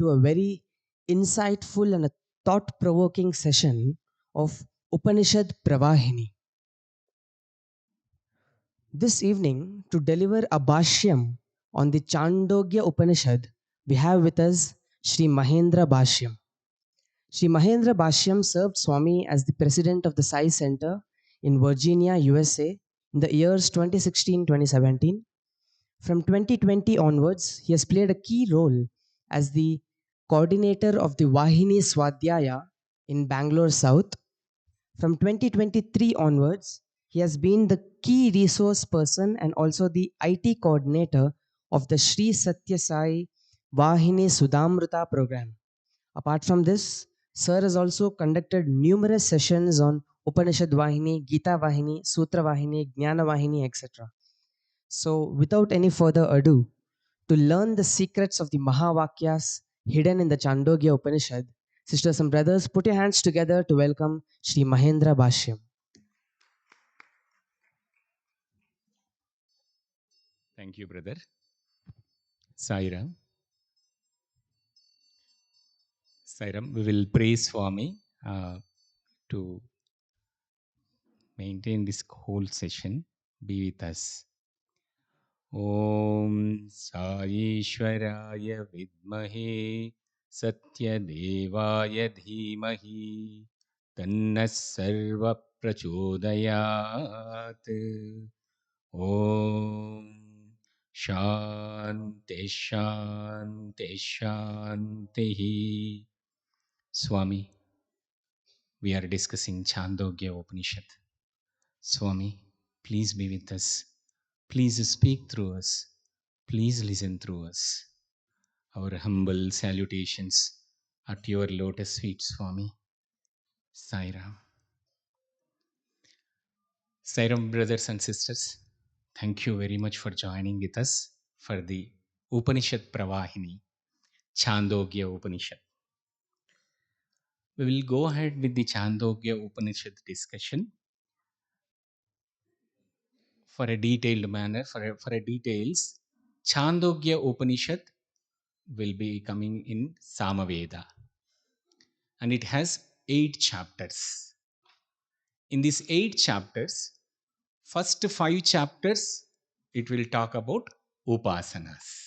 to a very insightful and a thought-provoking session of Upanishad Pravahini. This evening, to deliver a Bhashyam on the Chandogya Upanishad, we have with us Sri Mahendra Bhashyam. Sri Mahendra Bhashyam served Swami as the president of the Sai Center in Virginia, USA in the years 2016-2017. From 2020 onwards, he has played a key role as the coordinator of the Vahini Swadhyaya in Bangalore South. From 2023 onwards, he has been the key resource person and also the IT coordinator of the Sri Sathya Sai Vahini Sudhamruta program. Apart from this, Sir has also conducted numerous sessions on Upanishad Vahini, Gita Vahini, Sutra Vahini, Jnana Vahini, etc. So, without any further ado, to learn the secrets of the Mahavakyas hidden in the Chandogya Upanishad, sisters and brothers, put your hands together to welcome Sri Mahendra Bhashyam. Thank you, brother. Sairam. Sairam, we will praise Swami to maintain this whole session. Be with us. Om Saishwaraya Vidmahe Satyadevaya Dhimahi Tannas Sarva Prachodayat. Om Shanti Shanti Shanti. Swami, we are discussing Chandogya Upanishad. Swami, please be with us. Please speak through us. Please listen through us. Our humble salutations at your lotus feet, Swami. Sairam. Sairam, brothers and sisters, thank you very much for joining with us for the Upanishad Pravahini, Chandogya Upanishad. We will go ahead with the Chandogya Upanishad discussion for a detailed manner, for a details. Chandogya Upanishad will be coming in Samaveda, and it has 8 chapters. In these 8 chapters, first 5 chapters, it will talk about upasanas.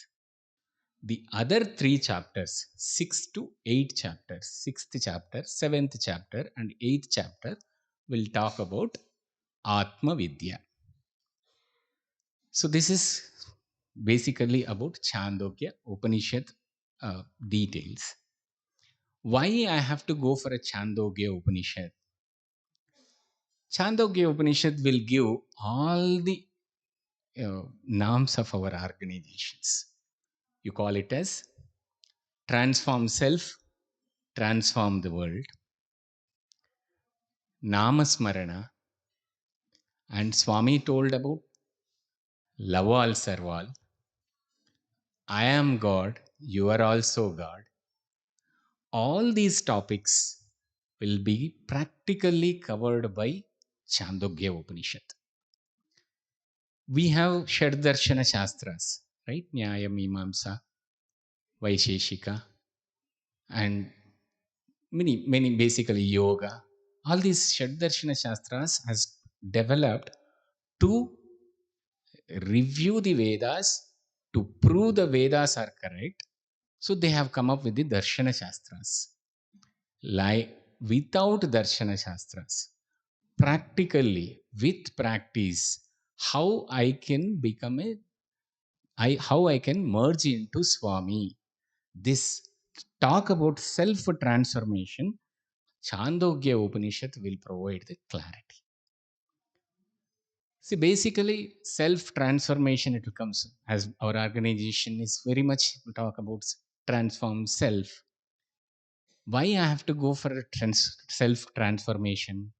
The other 3 chapters, 6 to 8 chapters, 6th chapter, 7th chapter, and 8th chapter will talk about Atma Vidya. So this is basically about Chandogya Upanishad details. Why I have to go for a Chandogya Upanishad? Chandogya Upanishad will give all the names of our organizations. You call it as transform self, transform the world, Namasmarana, and Swami told about love all, serve all, I am God, you are also God. All these topics will be practically covered by Chandogya Upanishad. We have Shaddarshana Shastras, right? Nyaya, Mimamsa, Vaisheshika, and many basically yoga. All these Shaddarshana Shastras has developed to review the Vedas, to prove the Vedas are correct. So they have come up with the Darshana Shastras. Like without Darshana Shastras, practically with practice, how I can become how I can merge into Swami. This talk about self transformation, Chandogya Upanishad will provide the clarity. See, basically, self transformation it comes as our organization is very much talk about transform self. Why I have to go for a self transformation?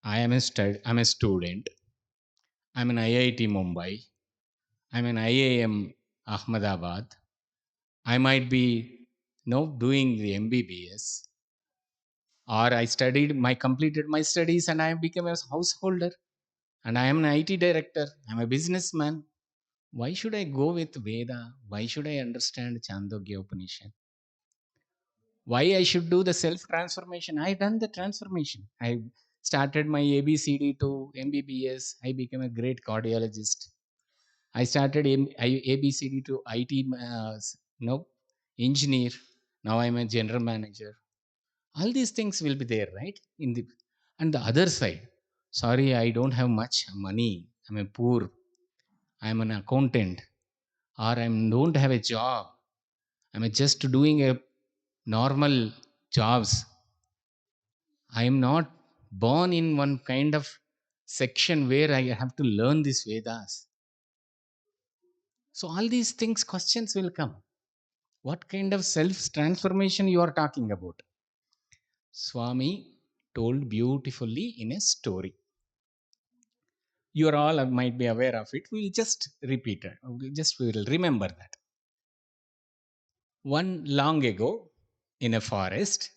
I'm a student. I'm an IIT Mumbai. I'm an IIM Ahmedabad. I might be doing the MBBS, or I completed my studies and I became a householder, and I am an IT director. I'm a businessman. Why should I go with Veda? Why should I understand Chandogya Upanishad? Why I should do the self transformation? I done the transformation. I started my ABCD to MBBS. I became a great cardiologist. I started ABCD to IT, no, engineer. Now I'm a general manager. All these things will be there, right? In the and the other side, sorry, I don't have much money. I'm a poor. I'm an accountant, or I don't have a job. I'm just doing a normal jobs. I am not born in one kind of section where I have to learn these Vedas. So all these things, questions will come. What kind of self transformation you are talking about? Swami told beautifully in a story. You are all might be aware of it. We'll just repeat it. We will remember that. One long ago, in a forest,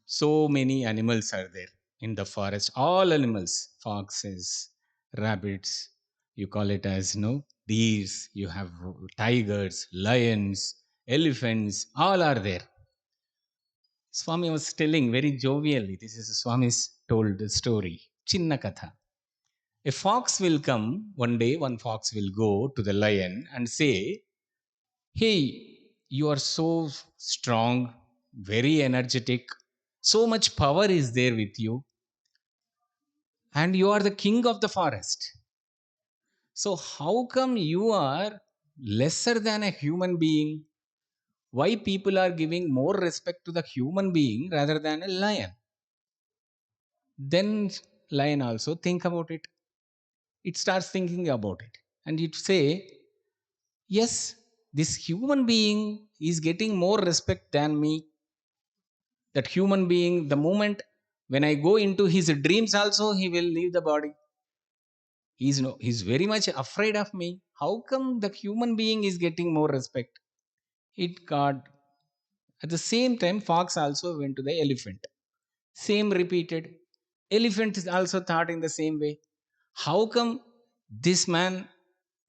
so many animals are there in the forest. All animals, foxes, rabbits, you call it as no, deers, you have tigers, lions, elephants, all are there. Swami was telling very jovially, this is Swami's told the story, chinna katha. A fox will come one day. One fox will go to the lion and say, hey, you are so strong, very energetic, so much power is there with you, and you are the king of the forest. So, how come you are lesser than a human being? Why people are giving more respect to the human being rather than a lion? Then lion also think about it. It starts thinking about it, and it say, yes, this human being is getting more respect than me. That human being, the moment when I go into his dreams also, he will leave the body. He's very much afraid of me. How come the human being is getting more respect? It got. At the same time, fox also went to the elephant. Same repeated. Elephant is also thought in the same way. How come this man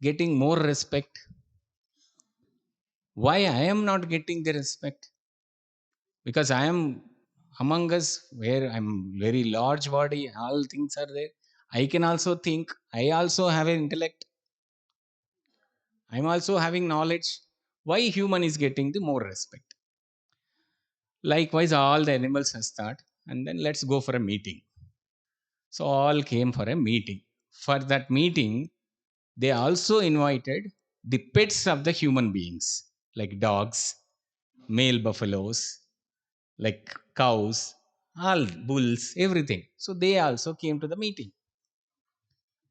getting more respect? Why I am not getting the respect? Because I am among us, where I'm very large body, all things are there. I can also think. I also have an intellect. I'm also having knowledge. Why human is getting the more respect? Likewise, all the animals has thought, and then let's go for a meeting. So all came for a meeting. For that meeting, they also invited the pets of the human beings, like dogs, male buffaloes, like cows, all bulls, everything. So they also came to the meeting.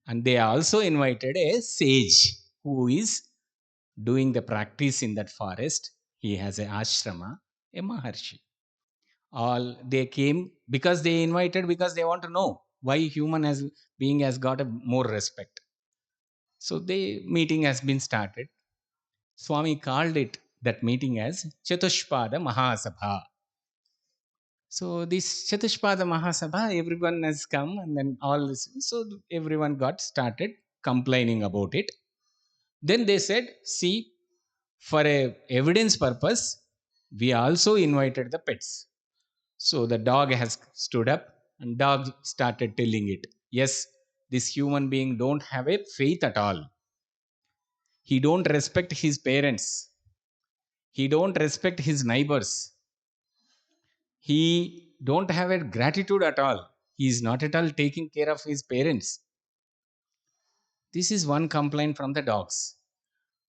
And they also invited a sage who is doing the practice in that forest. He has a ashrama, a maharshi. All they came because they invited, because they want to know why human as being has got a more respect. So the meeting has been started. Swami called it that meeting as Chatushpada Mahasabha. So this Chatushpada Mahasabha, everyone has come, and then all this. So everyone got started complaining about it. Then they said, see, for a evidence purpose, we also invited the pets. So the dog has stood up, and dog started telling it, yes, this human being don't have a faith at all. He don't respect his parents. He don't respect his neighbors. He don't have a gratitude at all. He is not at all taking care of his parents. This is one complaint from the dogs.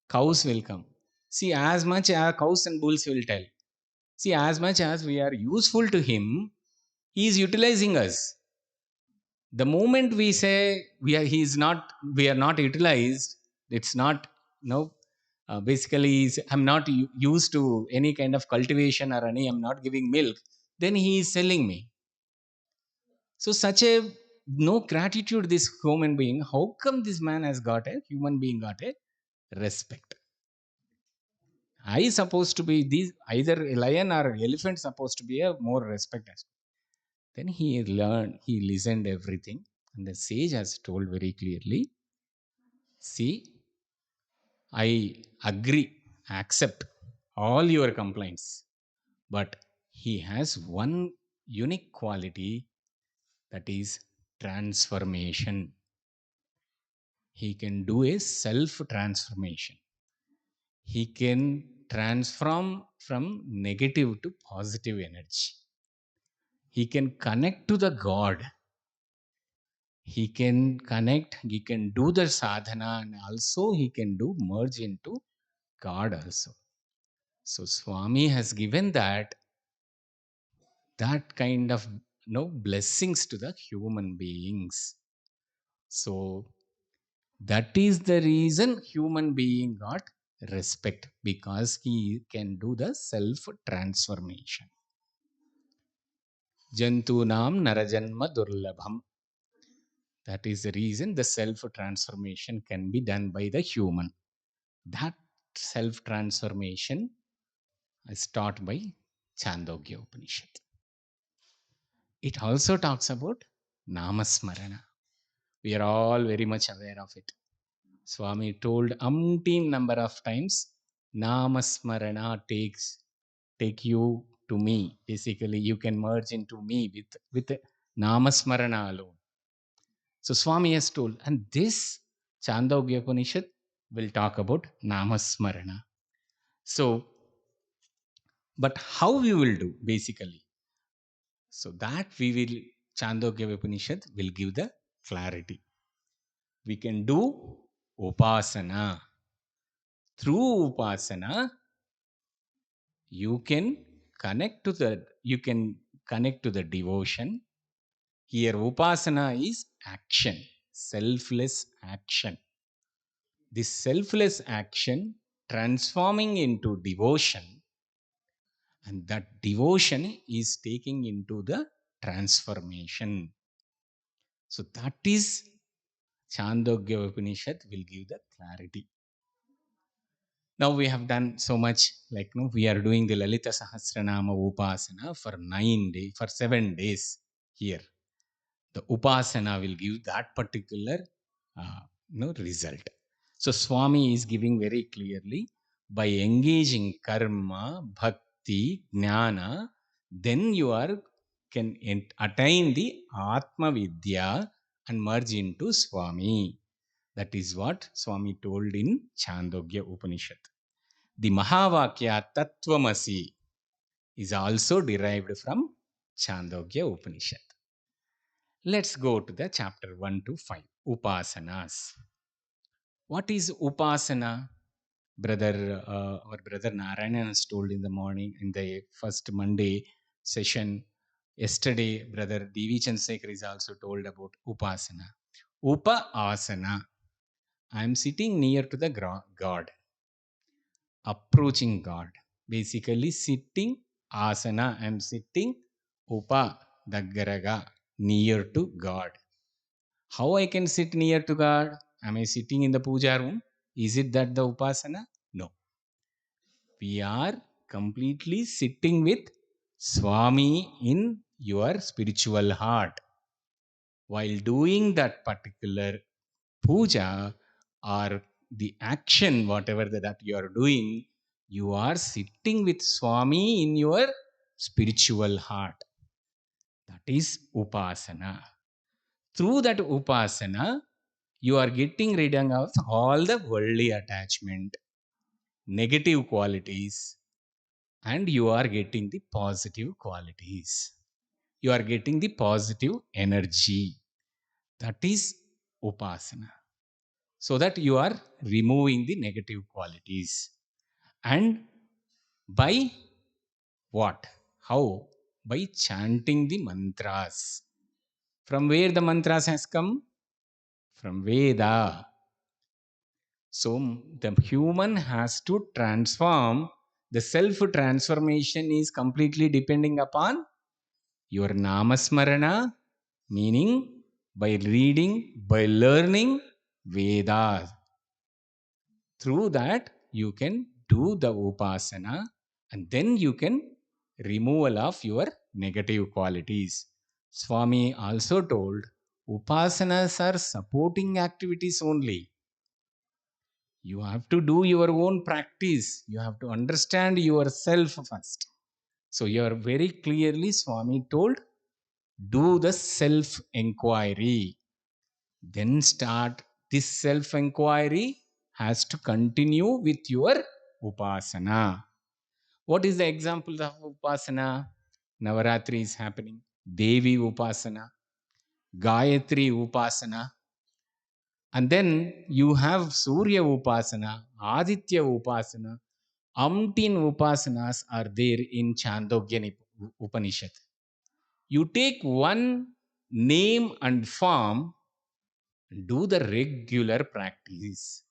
Cows will come. See, as much as cows and bulls will tell. See, as much as we are useful to him, he is utilizing us. The moment we say we are not utilized, it's not, no. Basically, I'm not used to any kind of cultivation or any. I'm not giving milk. Then he is selling me. So such a no gratitude. This human being. How come this man has got a human being got a respect? I supposed to be these either a lion or elephant supposed to be a more respect. Then he learned. He listened everything, and the sage has told very clearly. See, I agree, accept all your complaints. but he has one unique quality, that is transformation. He can do a self transformation. He can transform from negative to positive energy. He can connect to the God. He can connect, he can do the sadhana, and also he can do merge into God also. So Swami has given that kind of blessings to the human beings. So that is the reason human being got respect, because he can do the self transformation. Jantunam narajanma durlabham. That is the reason the self transformation can be done by the human. That self transformation is taught by Chandogya Upanishad. It also talks about Namasmarana. We are all very much aware of it. Swami told umpteen number of times, Namasmarana take you to me. Basically, you can merge into me with Namasmarana alone. So Swami has told, and this Chandogya Upanishad will talk about Namasmarana. So, but how we will do basically? So that we will, Chandogya Upanishad will give the clarity. We can do upasana. Through upasana, you can connect to the devotion. Here, upasana is action, selfless action. This selfless action transforming into devotion, and that devotion is taking into the transformation. So that is Chandogya Upanishad will give the clarity. Now we have done so much, like we are doing the Lalita Sahasranama Upasana for 9 days, for 7 days here. The Upasana will give that particular result. So Swami is giving very clearly, by engaging karma, bhakti, jnana, then you can attain the Atma Vidya and merge into Swami. That is what Swami told in Chandogya Upanishad. The Mahavakya Tattvamasi is also derived from Chandogya Upanishad. Let's go to the chapter 1 to 5, Upasanas. What is Upasana? Our brother Narayanan has told in the morning, in the first Monday session. Yesterday, brother Devi Chandrasekhar is also told about Upasana. Upasana. I am sitting near to the God, approaching God. Basically, sitting asana. I am sitting upa daggaraga, near to God. How I can sit near to God? Am I sitting in the puja room? Is it that the upasana? No. We are completely sitting with Swami in your spiritual heart. While doing that particular puja or the action, whatever that you are doing, you are sitting with Swami in your spiritual heart. That is upasana. Through that upasana, you are getting rid of all the worldly attachment, negative qualities, and you are getting the positive qualities. You are getting the positive energy. That is upasana. So that you are removing the negative qualities. And by what? How? By chanting the mantras. From where the mantras has come? From Veda. So the human has to transform. The self transformation is completely depending upon your namasmarana, meaning by reading, by learning Vedas. Through that, you can do the upasana, and then you can removal of your negative qualities. Swami also told upasanas are supporting activities only. You have to do your own practice. You have to understand yourself first. So you're very clearly, Swami told, do the self inquiry. Then start. This self inquiry has to continue with your upasana. What is the example of upasana? Navaratri is happening. Devi upasana, Gayatri upasana, and then you have Surya upasana, Aditya upasana. Umpteen upasanas are there in Chandogya Upanishad. You take one name and form, do the regular practice.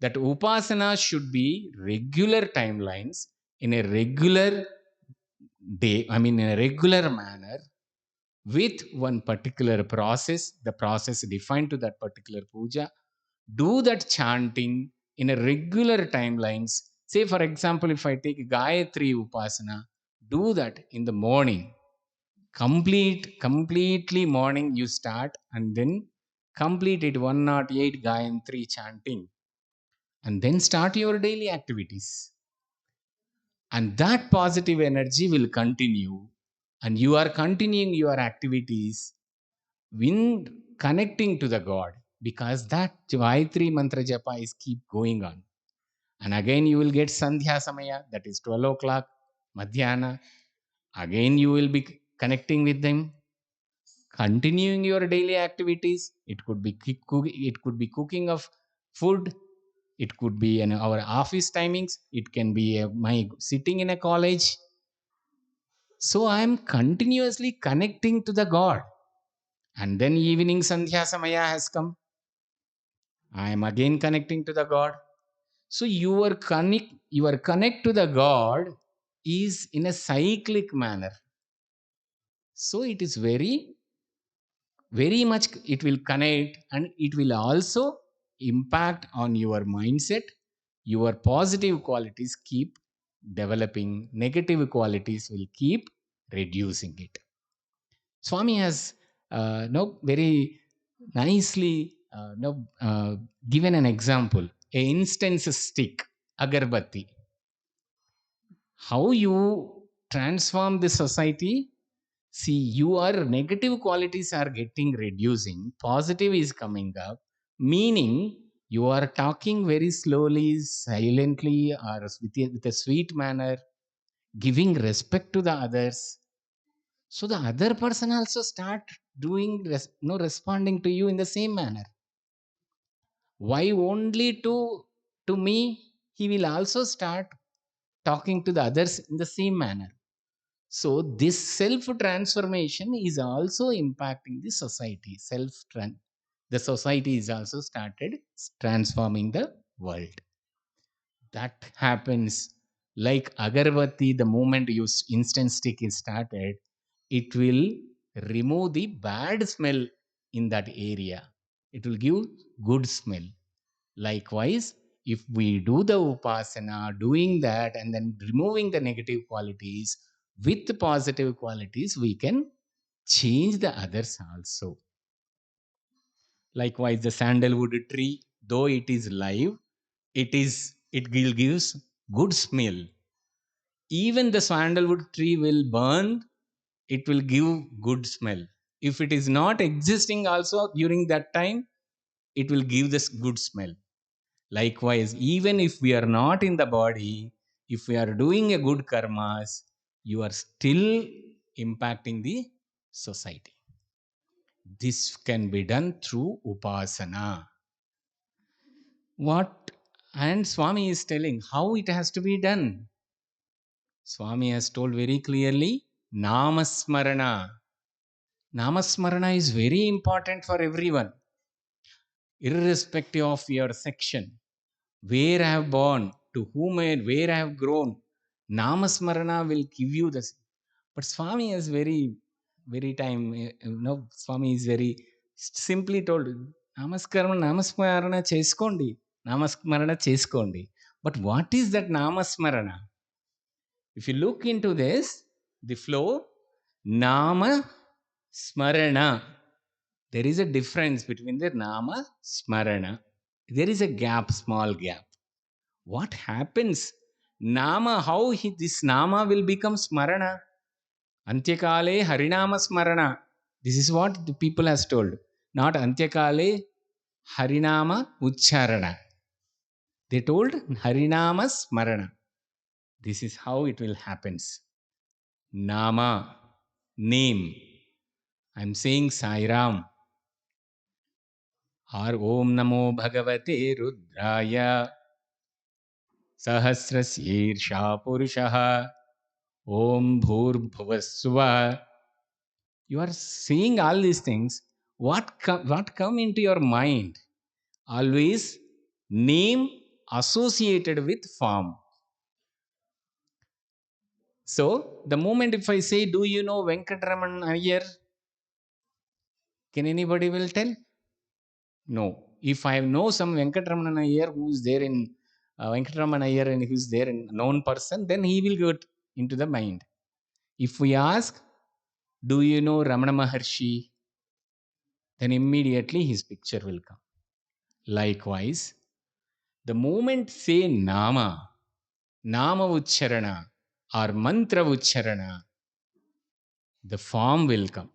That upasana should be regular timelines in a regular day, I mean, in a regular manner with one particular process, the process defined to that particular puja. Do that chanting in a regular timelines. Say, for example, if I take Gayatri Upasana, do that in the morning. Completely morning you start and then complete it 108 Gayatri chanting and then start your daily activities. And that positive energy will continue and you are continuing your activities when connecting to the God, because that Gayatri mantra japa is keep going on. And again you will get Sandhya Samaya, that is 12 o'clock, Madhyana. Again you will be connecting with them, continuing your daily activities. It could be cooking of food. It could be in our office timings. It can be my sitting in a college. So I am continuously connecting to the God. And then evening Sandhya Samaya has come. I am again connecting to the God. So your connect to the God is in a cyclic manner. So it is very much it will connect and it will also impact on your mindset. Your positive qualities keep developing, negative qualities will keep reducing it. Swami has no very nicely no, given an example, a instance stick, agarbatti. How you transform the society? See, your negative qualities are getting reducing, positive is coming up, meaning you are talking very slowly, silently, or with a sweet manner, giving respect to the others. So the other person also start doing, responding to you in the same manner. Why only to me? He will also start talking to the others in the same manner. So this self transformation is also impacting the society. The society is also started transforming the world. That happens like agarbatti. The moment you instant stick is started, it will remove the bad smell in that area. It will give good smell. Likewise, if we do the upasana, doing that and then removing the negative qualities with the positive qualities, we can change the others also. Likewise, the sandalwood tree, though it is live, it will gives good smell. Even the sandalwood tree will burn, it will give good smell. If it is not existing also during that time, it will give this good smell. Likewise, even if we are not in the body, if we are doing a good karmas, you are still impacting the society. This can be done through upasana. What and Swami is telling how it has to be done. Swami has told very clearly, Namasmarana. Namasmarana is very important for everyone, irrespective of your section. Where I have born, to whom and where I have grown, Namasmarana will give you this. But Swami is very time, Swami is very simply told, Namasmarana cheskondi, Namasmarana cheskondi. But what is that Namasmarana? If you look into this, the flow, Nama Smarana. There is a difference between the Nama Smarana. There is a gap, small gap. What happens? Nama, how this Nama will become Smarana? Antyakale Harinama Smarana. This is what the people has told. Not Antyakale Harinama Ucharana. They told Harinama Smarana. This is how it will happen. Nama, name. I'm saying Sai Ram. Or Om Namo Bhagavate Rudraya Sahasrasyirsha Purushaha Om Bhurbhuvasva. You are seeing all these things. What come into your mind? Always name associated with form. So the moment if I say, do you know Venkatraman Iyer? Can anybody will tell? No. If I know some Venkatraman Iyer who is there in Venkatraman Iyer and who is there in known person, then he will get into the mind. If we ask, do you know Ramana Maharshi? Then immediately his picture will come. Likewise, the moment say Nama, Nama Ucharana or Mantra Ucharana, the form will come.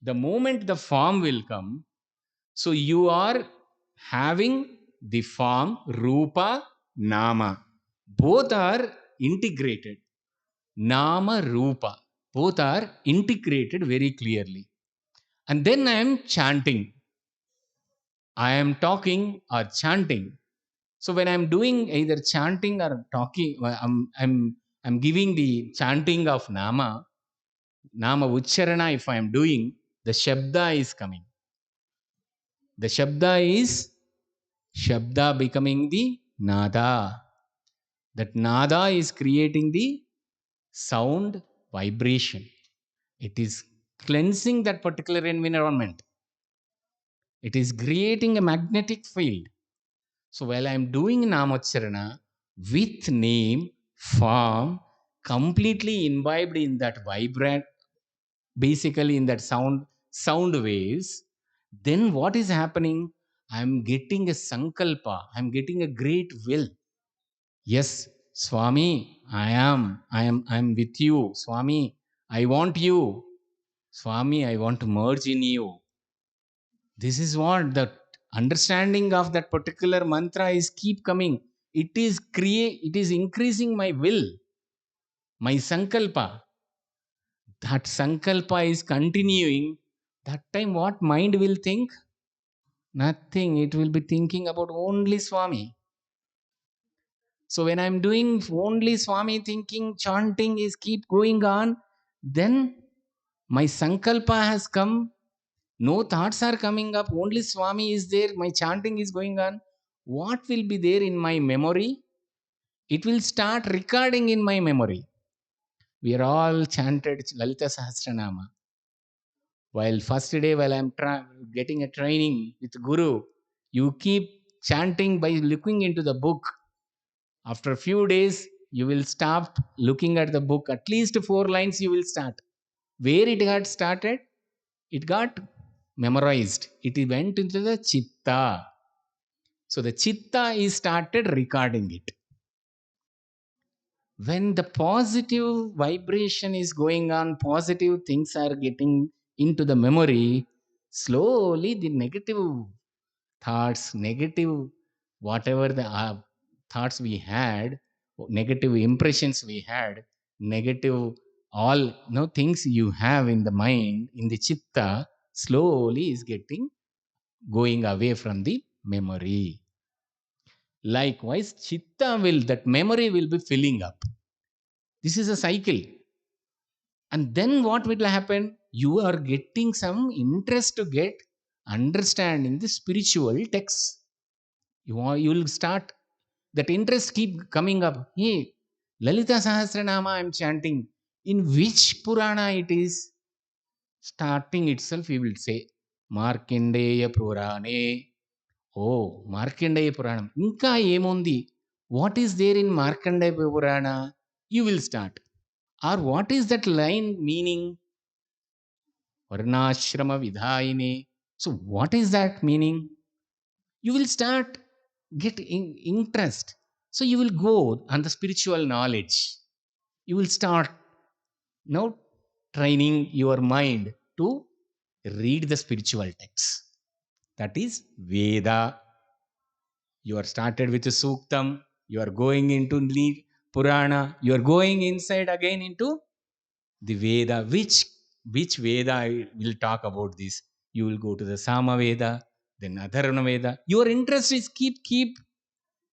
The moment the form will come, so you are having the form Rupa, Nama. Both are integrated. Nama, Rupa. Both are integrated very clearly. And then I am chanting. I am talking or chanting. So when I'm doing either chanting or talking, I'm giving the chanting of Nama, Nama Ucharana, if I'm doing, the Shabda is coming. The Shabda is Shabda becoming the Nada. That Nada is creating the sound vibration. It is cleansing that particular environment. It is creating a magnetic field. So while I'm doing Namacharana with name, form, completely imbibed in that vibrant, basically in that sound waves, then what is happening? I'm getting a sankalpa. I'm getting a great will. Yes, Swami, I'm with you. Swami, I want you. Swami, I want to merge in you. This is what the understanding of that particular mantra is keep coming. It is increasing my will, my sankalpa. That sankalpa is continuing. That time what mind will think? Nothing. It will be thinking about only Swami. So when I'm doing only Swami thinking, chanting is keep going on, then my sankalpa has come. No thoughts are coming up. Only Swami is there. My chanting is going on. What will be there in my memory? It will start recording in my memory. We are all chanted Lalita Sahasranama. While first day, while I'm getting a training with Guru, you keep chanting by looking into the book. After a few days, you will stop looking at the book. At least 4 lines you will start. Where it got started, it got memorized. It went into the chitta. So the chitta is started recording it. When the positive vibration is going on, positive things are getting into the memory, slowly the negative thoughts, negative whatever the thoughts we had, negative impressions we had, negative all things you have in the mind, in the chitta, slowly is getting going away from the memory. Likewise, chitta will, that memory will be filling up. This is a cycle. And then what will happen? You are getting some interest to get understanding the spiritual texts. You will start, that interest keep coming up. Hey, Lalita Sahasranama I'm chanting. In which Purana it is? Starting itself, we will say, Markandeya Purane. Oh, Markandeya Puranam. Inka emundi. What is there in Markandeya Purana? You will start. Or what is that line meaning? Varnashrama Vidhaine. So what is that meaning? You will start get interest. So you will go on the spiritual knowledge. You will start now training your mind to read the spiritual texts. That is Veda. You are started with a Suktam. You are going into Purana. You are going inside again into the Veda. Which Veda I will talk about this? You will go to the Sama Veda, then Atharvana Veda. Your interest is keep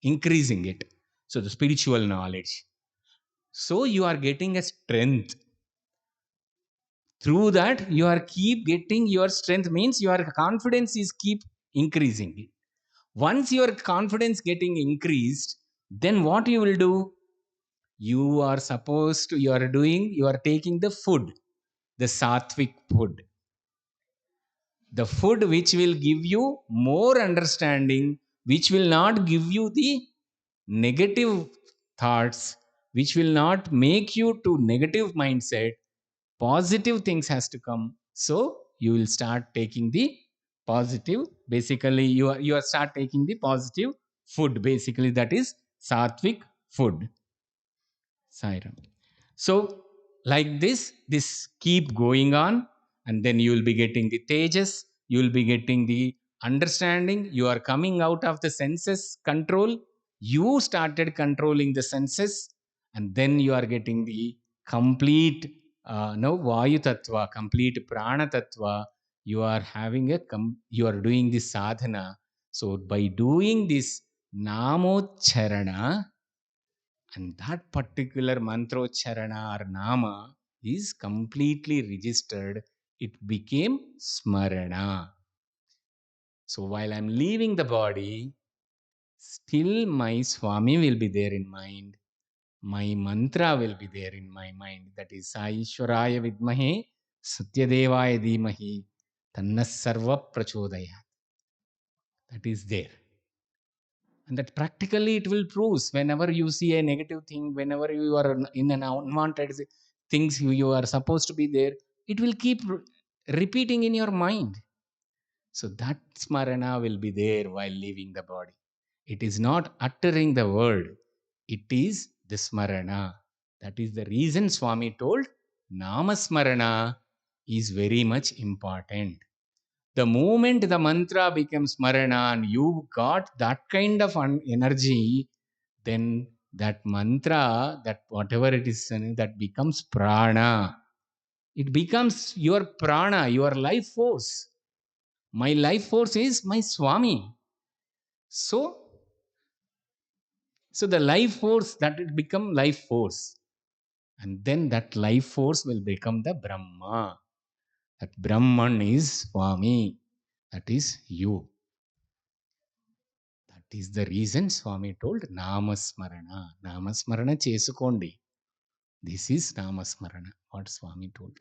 increasing it. So the spiritual knowledge. So you are getting a strength. Through that, you are keep getting your strength, means your confidence is keep increasing. Once your confidence getting increased, then what you will do? You are supposed to, you are taking the food, the sattvic food, the food which will give you more understanding, which will not give you the negative thoughts, which will not make you to negative mindset. Positive things has to come. So you will start taking the positive, basically you are start taking the positive food, basically that is sattvic food. Sairam. So, like this keep going on, and then you will be getting the tejas, you will be getting the understanding. You are coming out of the senses control. You started controlling the senses, and then you are getting the complete no Vayu Tattva, complete Prana Tattva. You are having you are doing this sadhana. So, by doing this Namocharana, and that particular mantrocharana or nama is completely registered, it became smarana. So while I'm leaving the body, still my Swami will be there in mind, my mantra will be there in my mind, that is Saishwaraya Vidmahe Satyadevaya Dhimahi Tanna Sarva Prachodaya. That is there. And that practically it will prove whenever you see a negative thing, whenever you are in an unwanted things, you are supposed to be there, it will keep repeating in your mind. So that smarana will be there while leaving the body. It is not uttering the word, it is the smarana. That is the reason Swami told namasmarana is very much important. The moment the mantra becomes smarana and you got that kind of energy, then that mantra, that whatever it is, that becomes prana. It becomes your prana, your life force. My life force is my Swami. So so the life force, that it become life force, and then that life force will become the Brahma. That Brahman is Swami, that is you. That is the reason Swami told Namasmarana. Namasmarana Chesukondi. This is Namasmarana, what Swami told.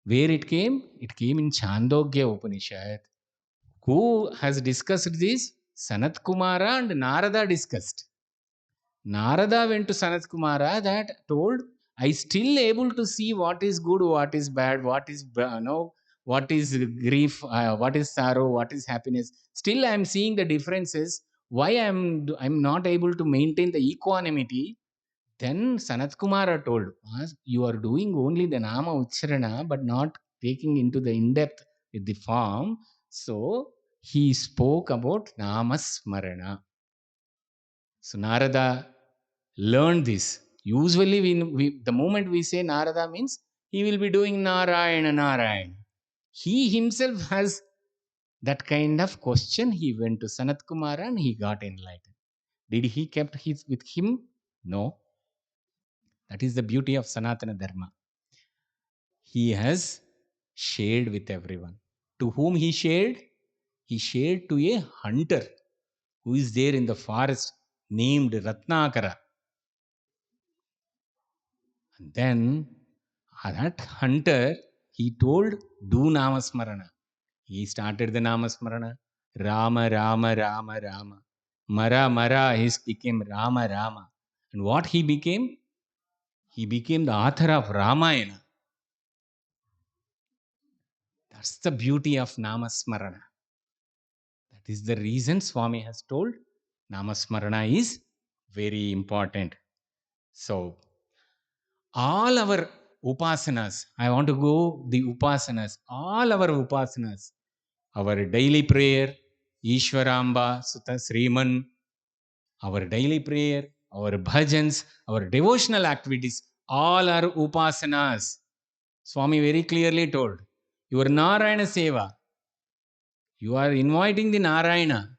Where it came? It came in Chandogya Upanishad. Who has discussed this? Sanat Kumara and Narada discussed. Narada went to Sanat Kumara, that told, I still able to see what is good, what is bad, what is no, what is grief, what is sorrow, what is happiness. Still, I am seeing the differences. Why I'm not able to maintain the equanimity? Then Sanat Kumara told, you are doing only the Nama Ucharana, but not taking into the in depth with the form. So he spoke about Namasmarana. So Narada learned this. Usually, the moment we say Narada means he will be doing Narayana, Narayana. He himself has that kind of question. He went to Sanat Kumara and he got enlightened. Did he kept his with him? No. That is the beauty of Sanatana Dharma. He has shared with everyone. To whom he shared? He shared to a hunter who is there in the forest named Ratnakara. And then that hunter, he told, do Namasmarana. He started the Namasmarana. Rama, Rama, Rama, Rama. Mara, Mara, he became Rama, Rama. And what he became? He became the author of Ramayana. That's the beauty of Namasmarana. That is the reason Swami has told Namasmarana is Very important. So, all our upasanas, I want to go the upasanas, all our upasanas, our daily prayer, Ishwaramba, Sutta Sriman, our daily prayer, our bhajans, our devotional activities, all are upasanas. Swami very clearly told, your Narayana Seva, you are inviting the Narayana.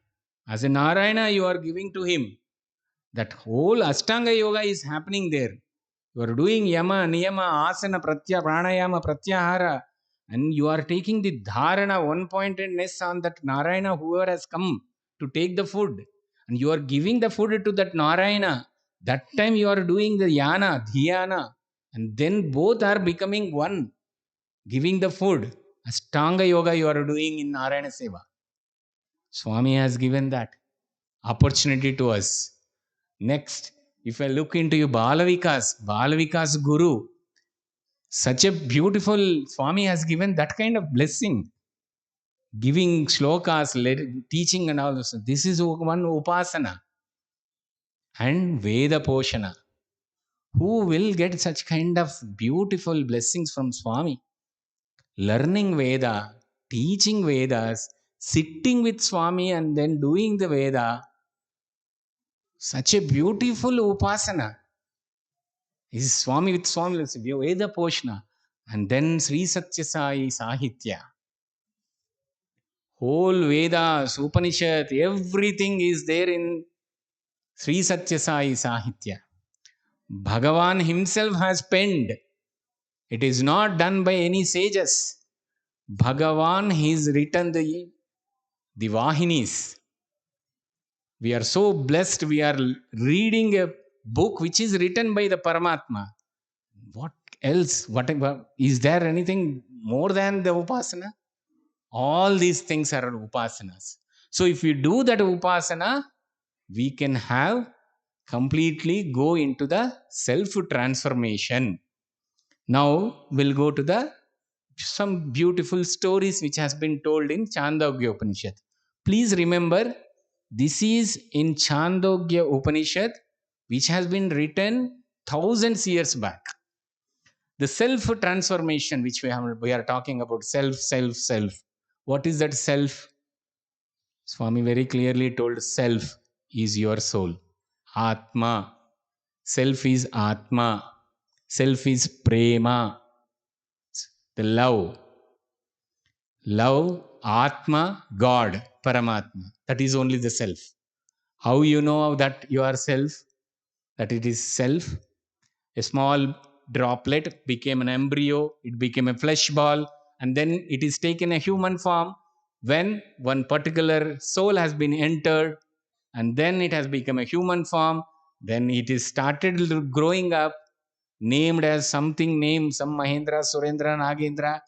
As a Narayana, you are giving to him. That whole Ashtanga Yoga is happening there. You are doing Yama, Niyama, Asana, Pranayama, Pratyahara, and you are taking the Dharana, one pointedness on that Narayana, whoever has come to take the food, and you are giving the food to that Narayana. That time you are doing the Yana, Dhyana, and then both are becoming one, giving the food. Ashtanga Yoga you are doing in Narayana Seva. Swami has given that opportunity to us. Next, if I look into you, Balavikas Guru, such a beautiful Swami has given that kind of blessing, giving shlokas, teaching, and all this. This is one upasana. And Veda Poshana. Who will get such kind of beautiful blessings from Swami? Learning Veda, teaching Vedas, sitting with Swami and then doing the Veda. Such a beautiful upasana. Is Swami with Swami, Veda Poshna. And then Sri Sathya Sai Sahitya. Whole Vedas, Upanishad, everything is there in Sri Sathya Sai Sahitya. Bhagawan himself has penned. It is not done by any sages. Bhagawan has written the Vahinis. We are so blessed. We are reading a book which is written by the Paramatma. What else? What is there anything more than the upasana? All these things are upasanas. So if we do that upasana, we can have completely go into the self transformation. Now we'll go to the some beautiful stories which has been told in Chandogya Upanishad. Please remember, this is in Chandogya Upanishad, which has been written thousands years back. The self transformation which we are talking about, self. What is that self? Swami very clearly told, self is your soul. Atma. Self is Atma. Self is Prema. The love. Love, Atma, God, Paramatma. That is only the self. How you know that you are self? That it is self. A small droplet became an embryo, it became a flesh ball, and then it is taken a human form when one particular soul has been entered, and then it has become a human form. Then it is started growing up, named as something named some Mahendra, Surendra, Nagendra,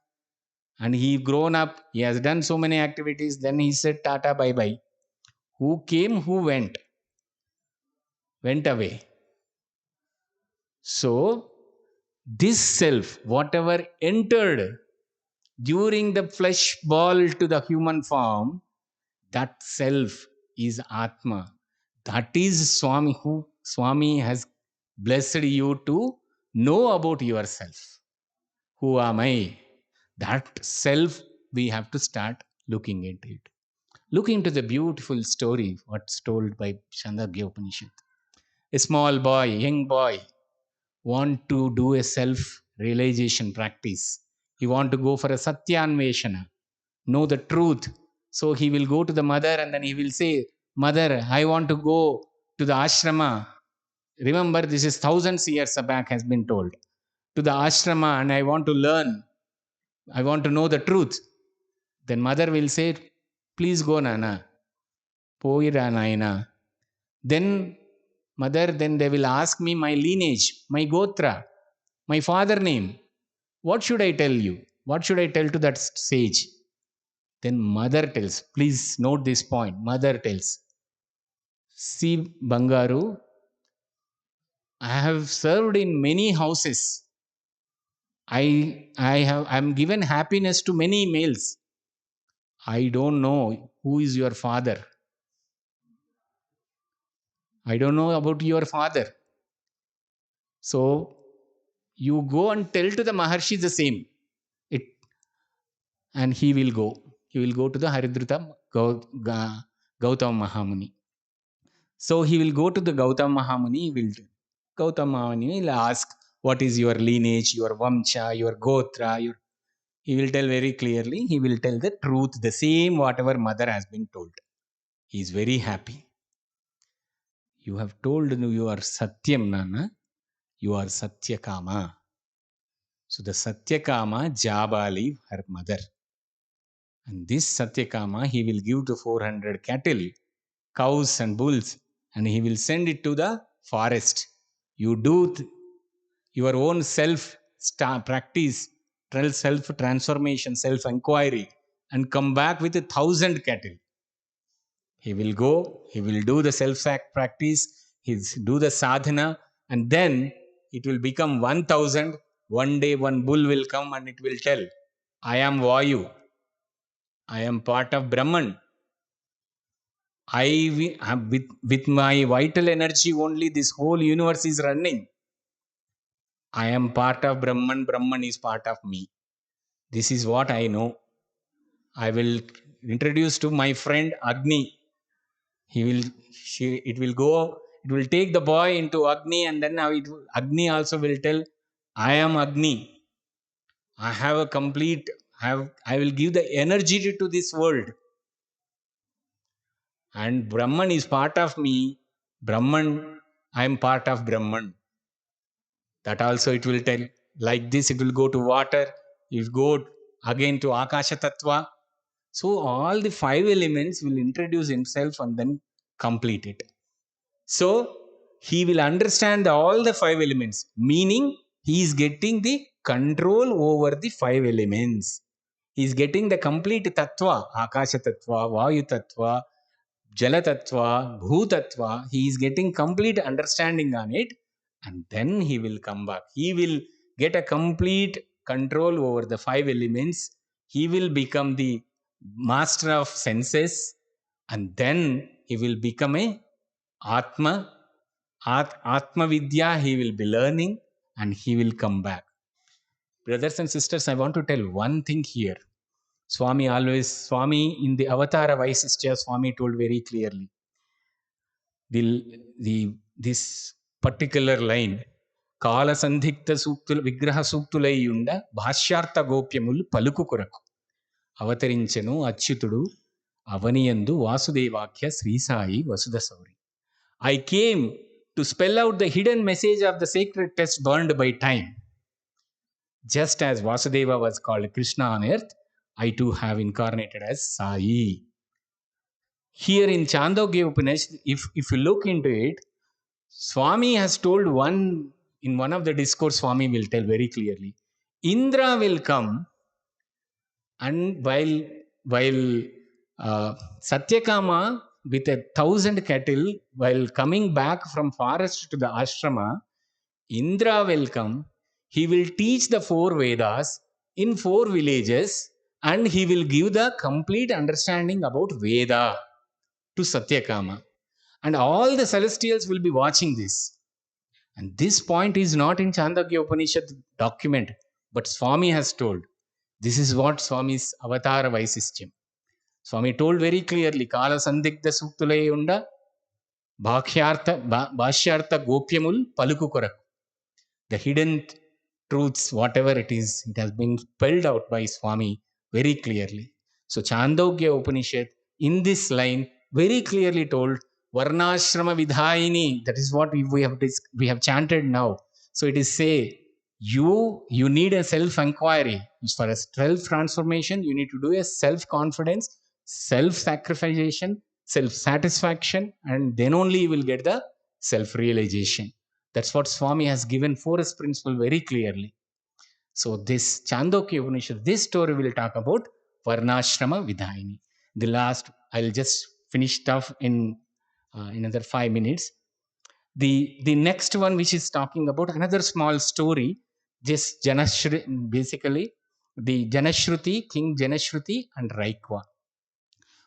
and he grown up. He has done so many activities. Then he said, "Tata, bye bye." Who came? Who went? Went away. So this self, whatever entered during the flesh ball to the human form, that self is Atma. That is Swami, who Swami has blessed you to know about yourself. Who am I? That self, we have to start looking into it. Look into the beautiful story what's told by Chandogya Upanishad. A small boy, young boy, want to do a self-realization practice. He want to go for a Satyanveshana, know the truth. So he will go to the mother and then he will say, "Mother, I want to go to the ashrama." Remember, this is thousands years back has been told. To the ashrama, and I want to learn. I want to know the truth. Then mother will say, "Please go, Nana. Poira Naina." Then mother, then they will ask me my lineage, my gotra, my father name. What should I tell you? What should I tell to that sage? Then mother tells, please note this point. Mother tells, "See, Bangaru, I have served in many houses. I'm given happiness to many males. I don't know who is your father. I don't know about your father. So you go and tell to the Maharshi the same. It, and he will go. He will go to the Haridruta Gautama Mahamuni. So he will go to the Gautama Mahamuni. Gautama Mahamuni will ask, what is your lineage, your Vamcha, your Gotra? He will tell very clearly. He will tell the truth, the same whatever mother has been told. He is very happy. You have told you are Satyam, Nana. You are Satyakama. So the Satyakama Jabali, her mother. And this Satyakama, he will give to 400 cattle, cows and bulls, and he will send it to the forest. You do your own practice, self transformation, self inquiry, and come back with 1,000 cattle. He will go, he will do the self practice, he'll do the sadhana, and then it will become 1,000. One day, one bull will come and it will tell, I am Vayu, I am part of Brahman. With my vital energy only, this whole universe is running. I am part of Brahman, Brahman is part of me. This is what I know. I will introduce to my friend Agni. It will take the boy into Agni, and then Agni also will tell, I am Agni. I have a complete, I will give the energy to this world. And Brahman is part of me. Brahman, I am part of Brahman. That also it will tell. Like this, it will go to water. It will go again to Akasha Tattva. So all the 5 elements will introduce himself and then complete it. So he will understand all the 5 elements, meaning he is getting the control over the 5 elements. He is getting the complete tattva, Akasha Tattva, Vayu Tattva, Jala Tattva, Bhu Tattva. He is getting complete understanding on it, and then he will come back. He will get a complete control over the 5 elements. He will become the master of senses, and then he will become a Atma. Atma Vidya he will be learning, and he will come back. Brothers and sisters, I want to tell one thing here. Swami in the Avatara Vaisistya, Swami told very clearly. This particular line, Kala Sandhikta Vigraha Suktulayunda, Bhashyartha Gopyamul Palukukuraku. Avatarinchenu Achyutudu, Avaniyandu Vasudevakya Sri Sai Vasuda Sauri. I came to spell out the hidden message of the sacred text burned by time. Just as Vasudeva was called Krishna on earth, I too have incarnated as Sai. Here in Chandogya Upanishad, if you look into it, Swami has told in one of the discourse, Swami will tell very clearly, Indra will come, and while Satyakama with 1,000 cattle, while coming back from forest to the ashrama, Indra will come. He will teach the 4 Vedas in 4 villages, and he will give the complete understanding about Veda to Satyakama. And all the celestials will be watching this. And this point is not in Chandogya Upanishad document, but Swami has told. This is what Swami's Avatara Vaisishyam. Swami told very clearly, Kala Sandhikta Suktulayunda, Bhashyartha Gopyamul Palukukorak. The hidden truths, whatever it is, it has been spelled out by Swami very clearly. So Chandogya Upanishad in this line very clearly told Varnashrama Vidhayini. That is what we have chanted now. So it is say you need a self inquiry. For a self transformation, you need to do a self confidence, self sacrification, self satisfaction, and then only you will get the self realization. That's what Swami has given forest principle very clearly. So this Chandogya Upanishad, this story will talk about Varnashrama Vidhayini. The last, I'll just finish off in another 5 minutes. The next one, which is talking about another small story, just basically the Janashruti, King Janashruti and Raikwa.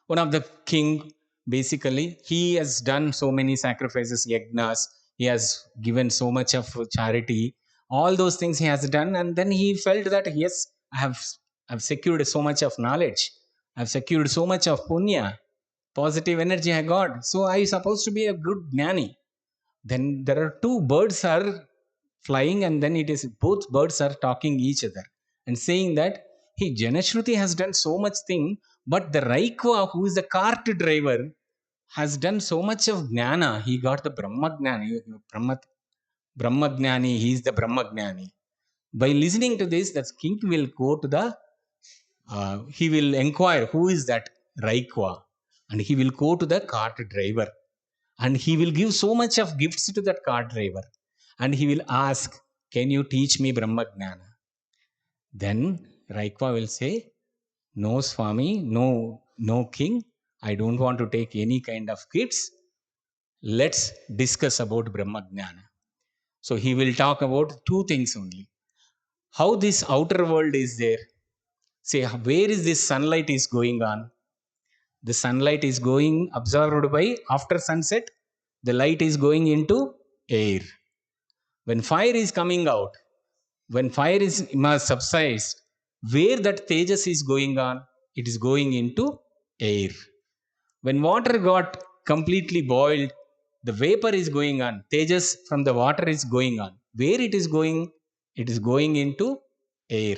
One of the king Basically, he has done so many sacrifices, yagnas, he has given so much of charity, all those things he has done, and then he felt that yes, I've secured so much of knowledge, I've secured so much of punya, positive energy I got, so I supposed to be a good gnani. Then there are two birds are flying, and then it is both birds are talking each other and saying that he Janashruti has done so much thing, but the Raikwa, who is the cart driver, has done so much of gnana. He got the Brahma Gnani, Brahma Gnani, he is the Brahma Gnani. By listening to this, the king will go to the, he will inquire who is that Raikwa, and he will go to the cart driver, and he will give so much of gifts to that cart driver, and he will ask, can you teach me Brahma Gnana? Then Raikwa will say, no Swami, no king, I don't want to take any kind of gifts, let's discuss about Brahma Gnana. So he will talk about two things only: how this outer world is there, say where is this sunlight is going on. The sunlight is going absorbed by, after sunset, the light is going into air. When fire is coming out, when fire is subsides, where that tejas is going on, it is going into air. When water got completely boiled, the vapor is going on, tejas from the water is going on, where it is going, it is going into air.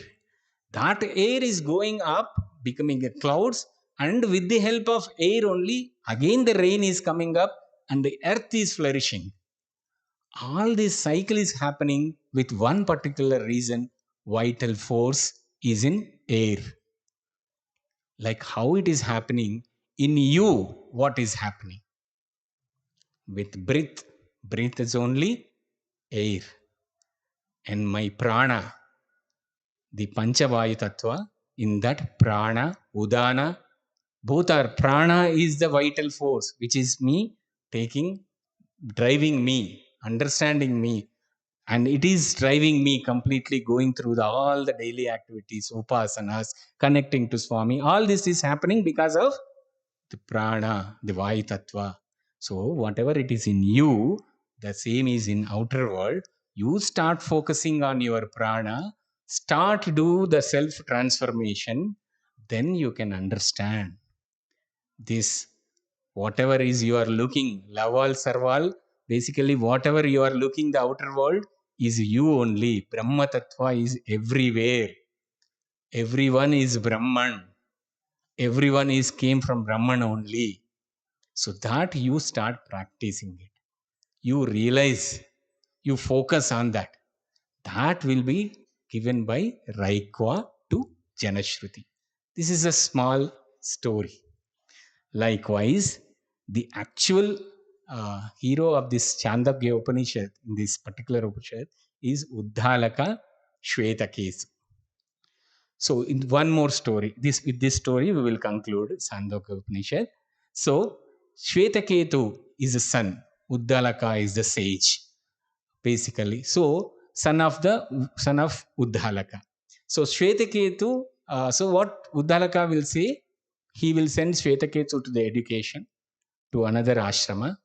That air is going up, becoming a clouds, and with the help of air only, again the rain is coming up, and the earth is flourishing. All this cycle is happening with one particular reason: vital force is in air. Like how it is happening in you, what is happening with breath? Breath is only air, and my prana, the panchavayu tattva, in that prana, udana, both are, prana is the vital force which is me taking, driving me, understanding me, and it is driving me completely, going through all the daily activities, upasanas, connecting to Swami. All this is happening because of the prana, the vayu tattva. So whatever it is in you, the same is in outer world. You start focusing on your prana, start do the self transformation, then you can understand this. Whatever is you are looking, laval sarval, basically whatever you are looking, the outer world is you only. Brahma tattva is everywhere, everyone is Brahman, everyone is came from Brahman only. So that you start practicing it, you realize, you focus on that, that will be given by Raikwa to Janashruti. This is a small story. Likewise, the actual hero of this Chandogya Upanishad, in this particular Upanishad, is Uddalaka Shvetaketu. So, in one more story, with this story, we will conclude Chandogya Upanishad. So, Shvetaketu is the son, Uddalaka is the sage, basically. So, son of Uddalaka. So, Shvetaketu, so what Uddalaka will say, he will send Shvetaketu to the education to another ashrama.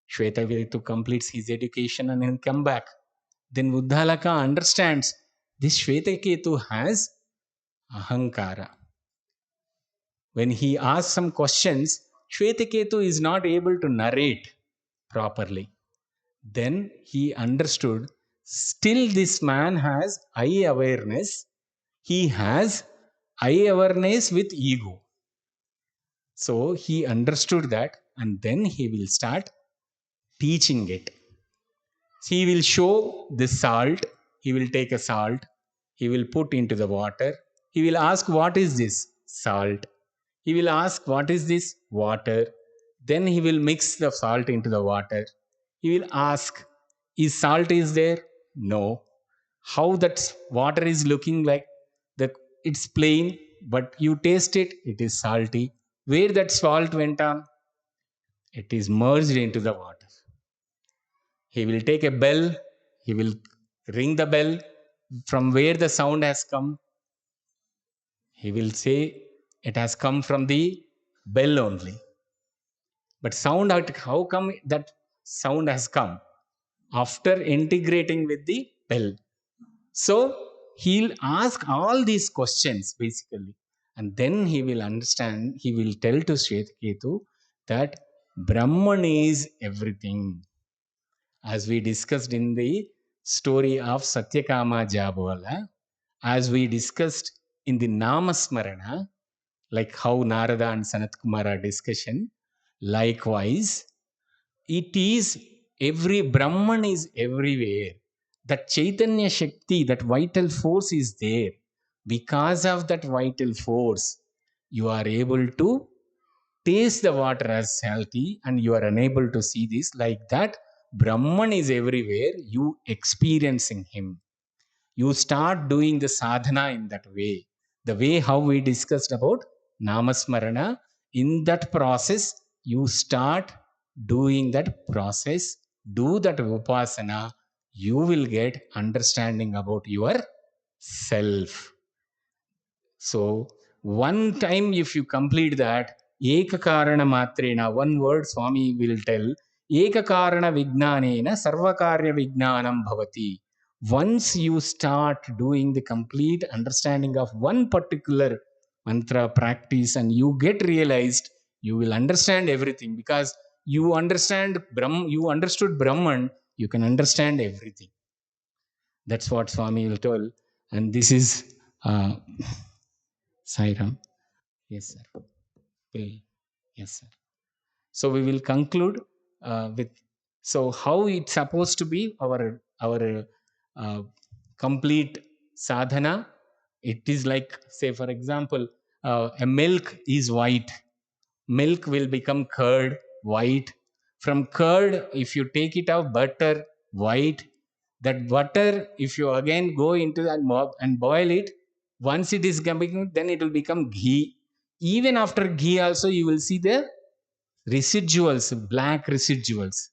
Shvetaketu completes his education and he'll come back. Then Uddalaka understands this Shvetaketu has ahankara. When he asks some questions, Shvetaketu is not able to narrate properly. Then he understood, still this man has eye awareness. He has eye awareness with ego. So he understood that, and then he will start teaching it. He will show the salt. He will take a salt. He will put into the water. He will ask, what is this? Salt. He will ask, what is this? Water. Then he will mix the salt into the water. He will ask, is salt is there? No. How that water is looking like? It's plain, but you taste it, it is salty. Where that salt went on? It is merged into the water. He will take a bell, he will ring the bell. From where the sound has come, he will say it has come from the bell only. But sound, how come that sound has come? After integrating with the bell. So he'll ask all these questions basically, and then he will understand, he will tell to Shvetketu that Brahman is everything. As we discussed in the story of Satyakama Jabala, as we discussed in the Namasmarana, like how Narada and Sanat Kumara discussion, likewise, it is every Brahman is everywhere. That Chaitanya Shakti, that vital force is there. Because of that vital force, you are able to taste the water as salty, and you are unable to see this. Like that, Brahman is everywhere. You experiencing him. You start doing the sadhana in that way. The way how we discussed about Namasmarana, in that process, you start doing that process, do that Upasana, you will get understanding about your self. So, one time if you complete that, Ekakarana Matrena, one word Swami will tell, Ekakarana Vignanena Sarvakarya Vignanam Bhavati. Once you start doing the complete understanding of one particular mantra practice and you get realized, you will understand everything, because you understand Brahm, you understood Brahman, you can understand everything. That's what Swami will tell. And this is Sairam. Yes, sir. Yes, sir. So we will conclude with, so how it's supposed to be our complete sadhana. It is like, say for example, a milk is white. Milk will become curd, white. From curd, if you take it out, butter, white. That butter, if you again go into that mob and boil it, once it is coming, then it will become ghee. Even after ghee also, you will see the residuals, black residuals.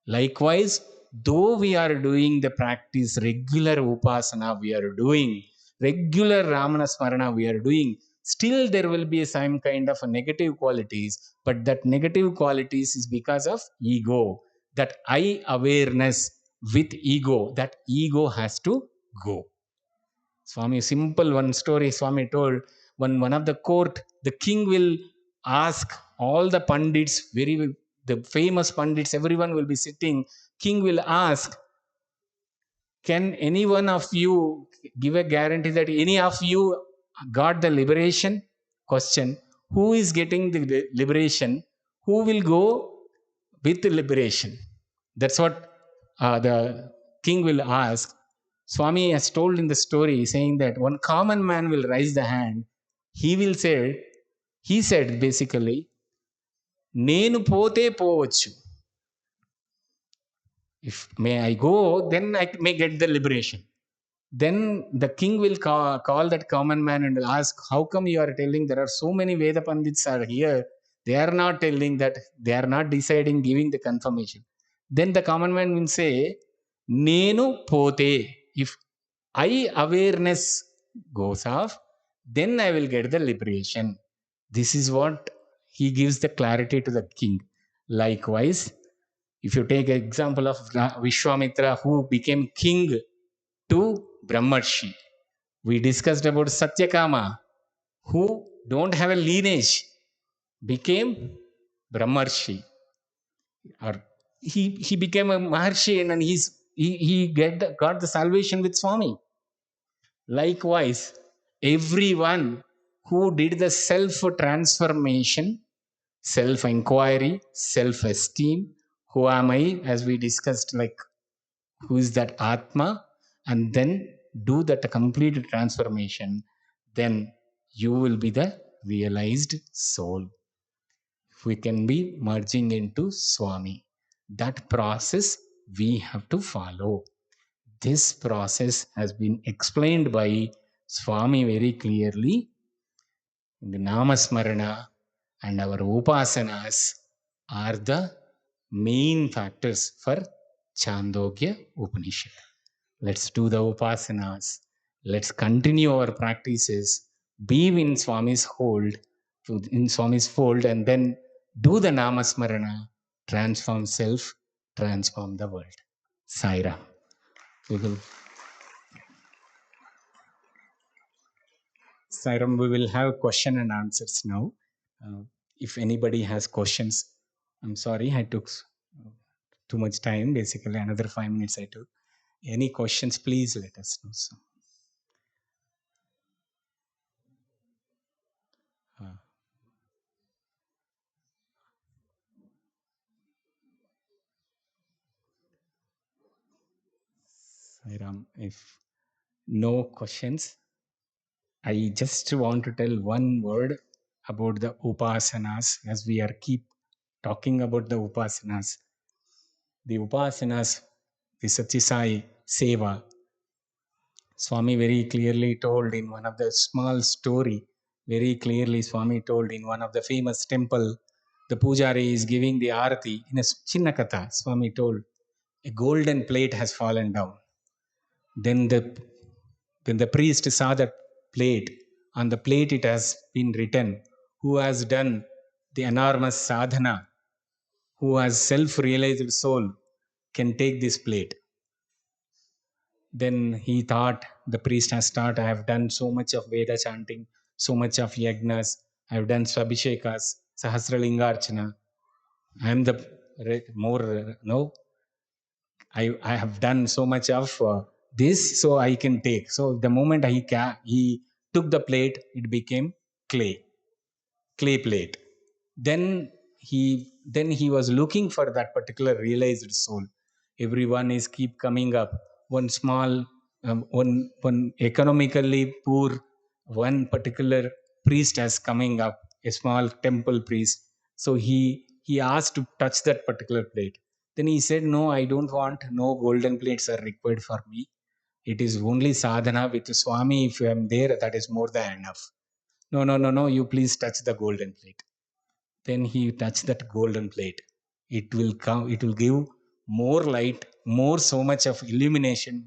Likewise, though we are doing the practice, regular upasana we are doing, regular Ramana Smarana we are doing, still there will be some kind of a negative qualities, but that negative qualities is because of ego. That I awareness with ego, that ego has to go. Swami, simple one story Swami told. One of the court, the king will ask all the pandits, the famous pandits, everyone will be sitting. King will ask, can any one of you give a guarantee that any of you got the liberation? Question. Who is getting the liberation? Who will go with the liberation? That's what the king will ask. Swami has told in the story, saying that one common man will raise the hand. He said basically, Nenu pote povachu. If may I go, then I may get the liberation. Then the king will call that common man and ask, how come you are telling there are so many Veda Pandits are here? They are not telling that, they are not deciding, giving the confirmation. Then the common man will say, Nenu pote. If I awareness goes off, then I will get the liberation. This is what he gives the clarity to the king. Likewise, if you take an example of Vishwamitra, who became king to Brahmarshi, we discussed about Satyakama, who don't have a lineage, became Brahmarshi, or he became a Maharshi, and got the salvation with Swami. Likewise, everyone who did the self transformation, self inquiry, self esteem, who am I, as we discussed, like who is that Atma, and then do that complete transformation, then you will be the realized soul. We can be merging into Swami. That process we have to follow. This process has been explained by Swami very clearly in the Namasmarana, and our Upasanas are the main factors for Chandogya Upanishad. Let's do the Upasanas. Let's continue our practices. Be in Swami's hold, in Swami's fold, and then Do the Namasmarana, transform self, transform the world. Saira. Sairam, we will have question and answers now. If anybody has questions, I'm sorry I took too much time. Basically, another 5 minutes I took. Any questions, please let us know. So, Sairam, if no questions, I just want to tell one word about the upasanas as we are keep talking about the upasanas. The upasanas, the Sathya Sai Seva, Swami very clearly told in one of the small story, very clearly Swami told in one of the famous temple, the pujari is giving the arati in a chinna katha. Swami told, a golden plate has fallen down. Then the priest saw the plate. On the plate it has been written, who has done the enormous sadhana, who has self-realized soul, can take this plate. Then he thought, the priest has thought, I have done so much of Veda chanting, so much of yagnas, I have done Swabhishekas, Sahasralingarchana. I am the more, no, I have done so much of this, so I can take. So the moment he took the plate, it became clay plate. Then he was looking for that particular realized soul. Everyone is keep coming up. One small one economically poor, one particular priest has coming up, a small temple priest. So he asked to touch that particular plate. Then he said, no, I don't want, no golden plates are required for me. It is only sadhana with Swami. If I am there, that is more than enough. No, no, no, no, you please touch the golden plate. Then he touched that golden plate. It will come, it will give more light, more, so much of illumination,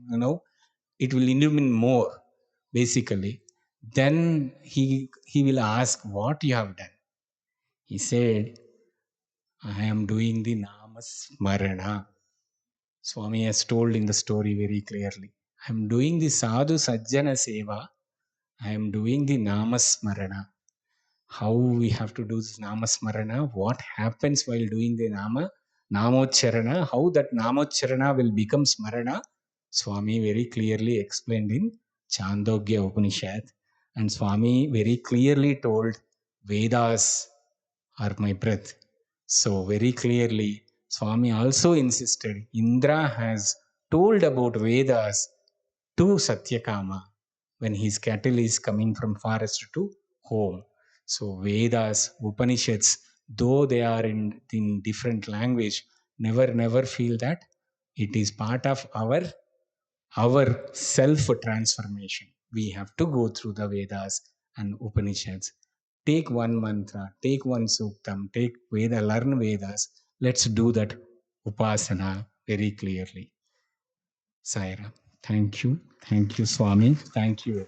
it will illumine more, basically. Then he will ask, what you have done? He said, I am doing the namasmarana. Swami has told in the story very clearly, I am doing the sadhu sajjana seva, I am doing the namasmarana. How we have to do this namasmarana, what happens while doing the namocharana, how that namocharana will become smarana. Swami very clearly explained in Chandogya Upanishad, and Swami very clearly told, Vedas are my breath. So very clearly Swami also insisted, Indra has told about Vedas to Satyakama when his cattle is coming from forest to home. So Vedas, Upanishads, though they are in different language, never feel that it is part of our self transformation. We have to go through the Vedas and Upanishads. Take one mantra, take one suktam, take Veda, learn Vedas. Let's do that upasana very clearly. Saira. Thank you. Thank you, Swami. Thank you.